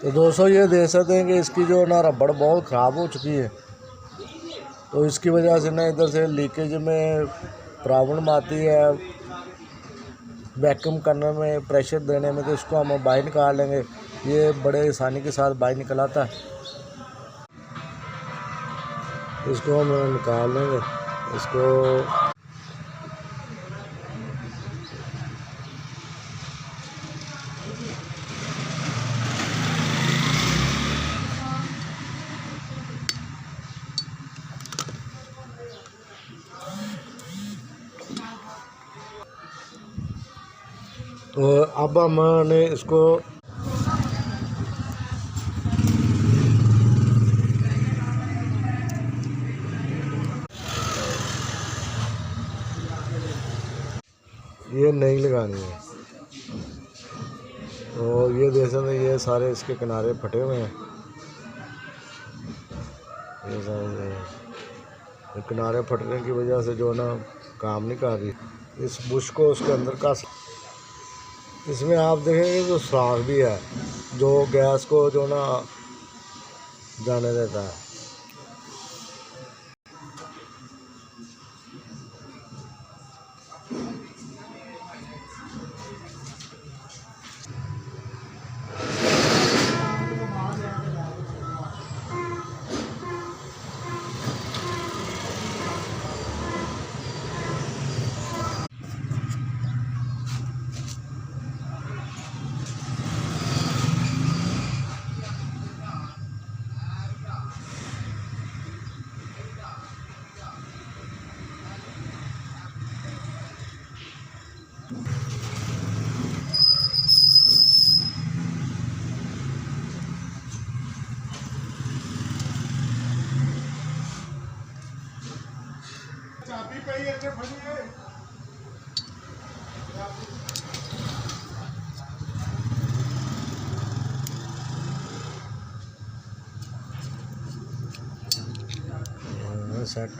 तो दोस्तों ये देख सकते हैं कि इसकी जो ना रबड़ बहुत ख़राब हो चुकी है, तो इसकी वजह से ना इधर से लीकेज में प्रॉब्लम आती है, वैक्यूम करने में, प्रेशर देने में। तो इसको हम बाहर निकाल लेंगे, ये बड़े आसानी के साथ बाहर निकल आता है। इसको हम निकाल लेंगे इसको। तो अब हमने इसको ये नहीं लगानी है। तो ये देख सकते हैं, ये सारे इसके किनारे फटे हुए हैं, ये सारे किनारे फटने की वजह से जो ना काम नहीं कर रही। इस बुश को उसके अंदर का, इसमें आप देखेंगे जो सुराख भी है जो गैस को जो ना जाने देता है। चाबी पे ही अच्छे फंसी है। सेट